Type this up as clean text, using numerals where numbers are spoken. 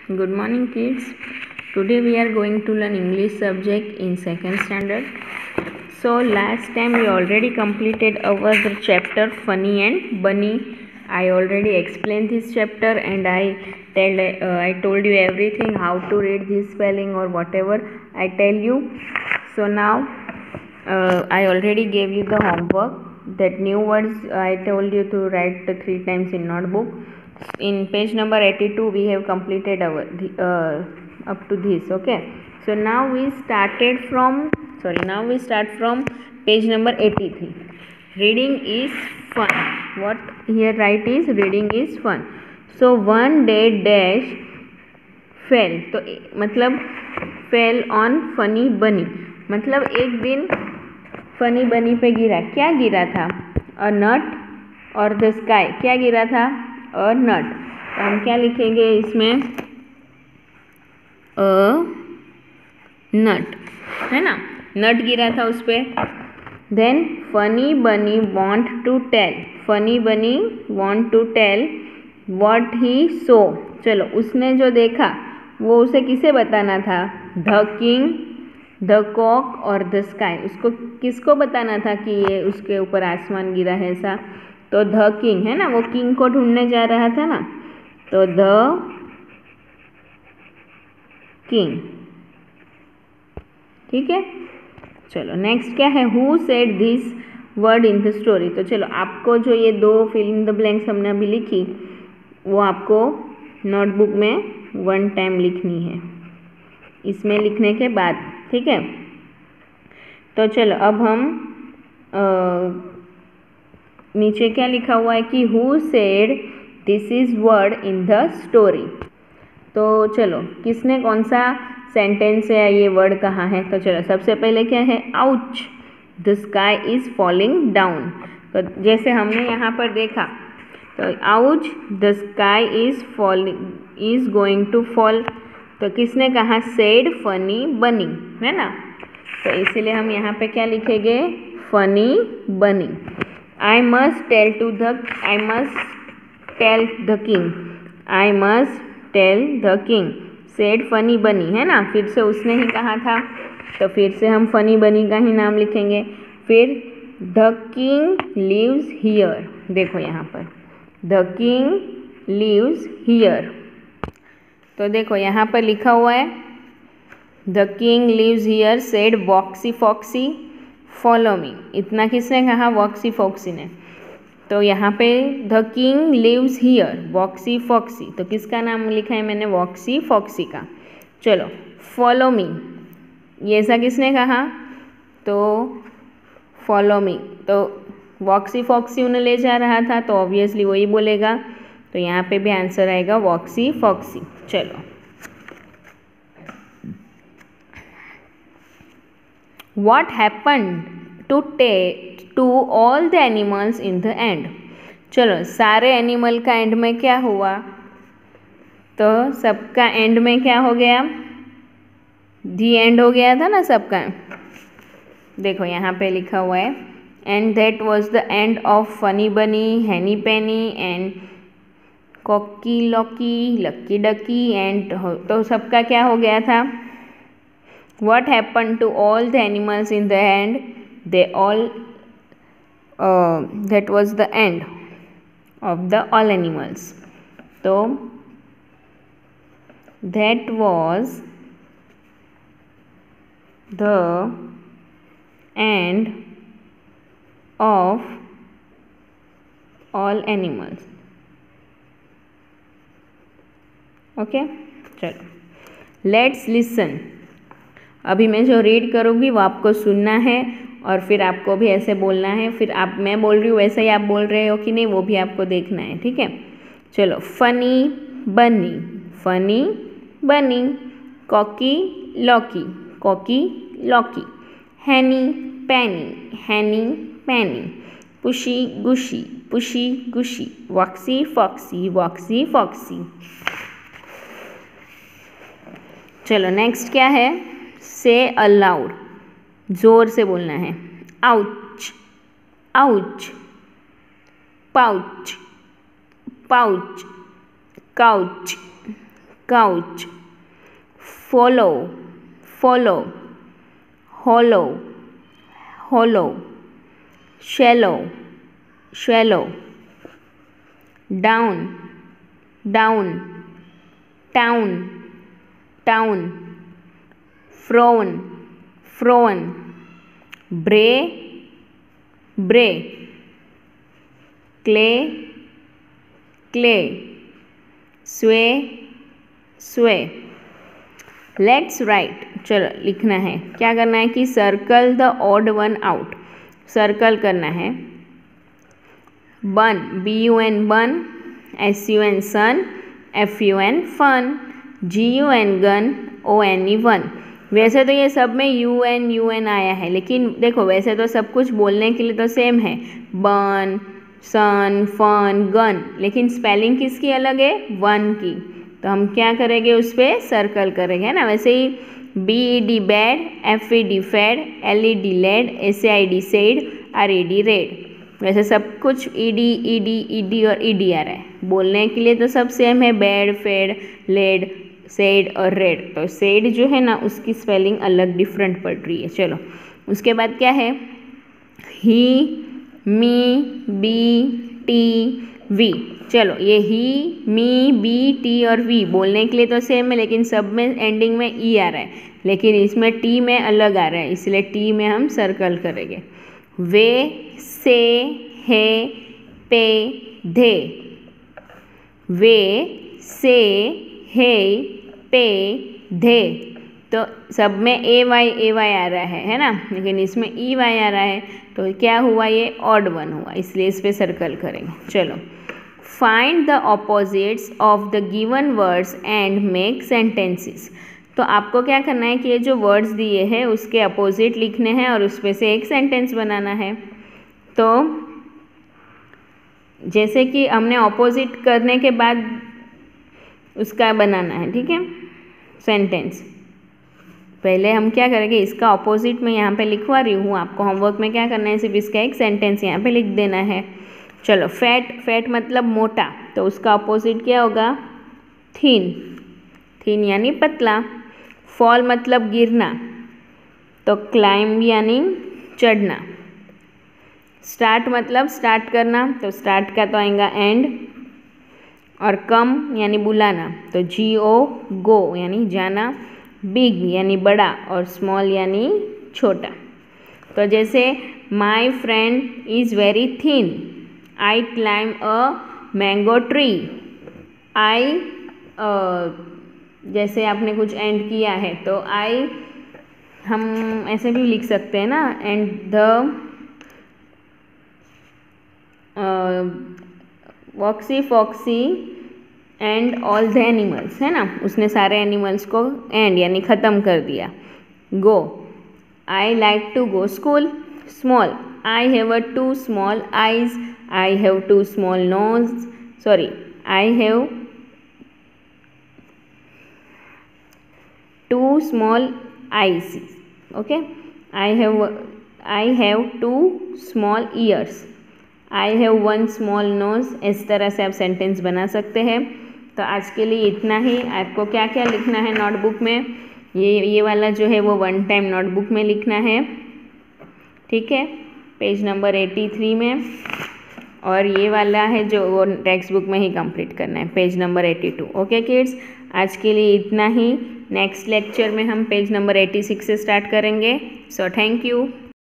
Good morning, kids. Today we are going to learn English subject in second standard. So last time we already completed our chapter Funny and Bunny. I already explained this chapter and I told you everything, how to read this spelling or whatever I tell you. So now I already gave you the homework. That new words I told you to write 3 times in notebook. In page number 82 we have completed our up to this. Okay, so now we start from page number 83. Reading is fun. What here write is reading is fun. So one day dash fell, तो मतलब fell on funny bunny, मतलब एक दिन funny बनी पे गिरा. क्या गिरा था? अ नट और द स्काई. क्या गिरा था? अ नट. तो हम क्या लिखेंगे इसमें? अ नट, है ना. नट गिरा था उस पर. Then Funny Bunny want to tell. Funny Bunny want to tell what he saw. चलो, उसने जो देखा वो उसे किसे बताना था? द किंग, द कॉक और द स्काई. उसको किसको बताना था कि ये उसके ऊपर आसमान गिरा है ऐसा? तो द किंग, है ना. वो किंग को ढूंढने जा रहा था ना, तो द किंग. ठीक है. चलो नेक्स्ट क्या है? Who said this word in the story. तो चलो, आपको जो ये 2 फिल इन द ब्लैंक्स हमने अभी लिखी वो आपको नोटबुक में 1 टाइम लिखनी है, इसमें लिखने के बाद. ठीक है. तो चलो अब हम नीचे क्या लिखा हुआ है कि who said this is word in the story. तो चलो, किसने कौन सा सेंटेंस है, ये वर्ड कहाँ है? तो चलो, सबसे पहले क्या है? Ouch the sky is falling down. तो जैसे हमने यहाँ पर देखा, तो ouch the sky is falling, is going to fall. तो किसने कहा? सेड फनी बनी, है ना. तो इसीलिए हम यहाँ पे क्या लिखेंगे? Funny bunny. I must tell the king. I must tell the king said funny bunny, है ना. फिर से उसने ही कहा था, तो फिर से हम फनी बनी का ही नाम लिखेंगे. फिर द किंग लिव्स हियर. देखो यहाँ पर द किंग लिव्स हियर. तो देखो यहाँ पर लिखा हुआ है the king lives here said Voxy Foxy follow me. इतना किसने कहा? वॉक्सी फॉक्सी ने. तो यहाँ पे the king lives here Voxy Foxy, तो किसका नाम लिखा है मैंने? वॉक्सी फॉक्सी का. चलो, फॉलो मी, ये ऐसा किसने कहा? तो फॉलो मी. तो वॉक्सी फॉक्सी उन्हें ले जा रहा था, तो ऑब्वियसली वही बोलेगा. तो यहाँ पे भी आंसर आएगा वॉक्सी फॉक्सी. चलो, what happened to all the animals in the end. चलो, सारे एनिमल का एंड में क्या हुआ? तो सबका एंड में क्या हो गया? दी एंड हो गया था ना सबका. देखो यहाँ पे लिखा हुआ है and that was the end of Funny Bunny, Henny Penny and Cocky Locky, Lucky Ducky and. तो सबका क्या हो गया था? What happened to all the animals in the end? They all that was the end of the all animals. So that was the end of all animals. Okay, चलो, let's listen. अभी मैं जो रीड करूँगी वो आपको सुनना है और फिर आपको भी ऐसे बोलना है. फिर आप, मैं बोल रही हूँ वैसे ही आप बोल रहे हो कि नहीं, वो भी आपको देखना है. ठीक है. चलो, funny Bunny, Funny Bunny. Cocky Locky, Cocky Locky. Henny Penny, Henny Penny. Pushy Gushy, Pushy Gushy. Voxy Foxy, Voxy foxy. चलो नेक्स्ट क्या है? से अलाउड, जोर से बोलना है. Ouch, ouch. Pouch, pouch. couch, couch, follow, follow, hollow, hollow, shallow, shallow, down, down, town, town, frown, frown, bray, bray, clay, clay, sway, sway. Let's write, चलो लिखना है, क्या करना है कि circle the odd one out, circle करना है। Bun, BUN bun, SUN sun, FUN fun, GUN gun, ONE one. वैसे तो ये सब में UN आया है, लेकिन देखो वैसे तो सब कुछ बोलने के लिए तो सेम है, बन, सन, फन, गन, लेकिन स्पेलिंग किसकी अलग है, वन की। तो हम क्या करेंगे, उस पर सर्कल करेंगे, है ना। वैसे ही BED bed, FED fed, LED led, SAID said, RED red. वैसे सब कुछ ED और ED आ रहा है, बोलने के लिए तो सब सेम है, बैड, फेड, लेड, सेड और रेड। तो सेड जो है ना उसकी स्पेलिंग अलग डिफरेंट पड़ रही है। चलो उसके बाद क्या है, ही, मी, बी, टी, वी। चलो ये ही, मी, बी, टी और वी बोलने के लिए तो सेम है, लेकिन सब में एंडिंग में ई आ रहा है, लेकिन इसमें टी में अलग आ रहा है, इसलिए टी में हम सर्कल करेंगे। वे, से, है, पे, धे, वे, से, है, पे, धे। तो सब में AY आ रहा है ना, लेकिन इसमें EY आ रहा है, तो क्या हुआ, ये ऑड वन हुआ, इसलिए इस पर सर्कल करेंगे। चलो, find the opposites of the given words and make sentences. तो आपको क्या करना है कि ये जो वर्ड्स दिए हैं उसके अपोजिट लिखने हैं और उस पर से एक सेंटेंस बनाना है। तो जैसे कि हमने ऑपोजिट करने के बाद उसका बनाना है, ठीक है, सेंटेंस। पहले हम क्या करेंगे, इसका ऑपोजिट में यहाँ पे लिखवा रही हूँ, आपको होमवर्क में क्या करना है, सिर्फ इसका एक सेंटेंस यहाँ पे लिख देना है। चलो, फैट, फैट मतलब मोटा, तो उसका ऑपोजिट क्या होगा, थिन, थिन यानी पतला। फॉल मतलब गिरना, तो क्लाइंब यानी चढ़ना। स्टार्ट मतलब स्टार्ट करना, तो स्टार्ट का तो आएगा एंड। और कम यानी बुलाना, तो GO गो यानी जाना। बिग यानी बड़ा और स्मॉल यानी छोटा। तो जैसे my friend is very thin, I climb a mango tree. I, जैसे आपने कुछ एंड किया है तो आई हम ऐसे भी लिख सकते हैं ना, and the Voxy Foxy and all the animals, है ना, उसने सारे एनिमल्स को एंड यानी ख़त्म कर दिया। Go, I like to go school. Small, I have 2 small eyes, I have 2 small nose, sorry, I have 2 small eyes, okay. I have 2 small ears, I have 1 small nose. इस तरह से आप sentence बना सकते हैं। तो आज के लिए इतना ही। आपको क्या क्या लिखना है नोटबुक में, ये वाला जो है वो 1 टाइम नोटबुक में लिखना है, ठीक है, पेज नंबर 83 में। और ये वाला है जो वो टेक्स्ट बुक में ही कंप्लीट करना है, पेज नंबर 82। ओके किड्स, आज के लिए इतना ही। नेक्स्ट लेक्चर में हम पेज नंबर 86 से स्टार्ट करेंगे। So thank you.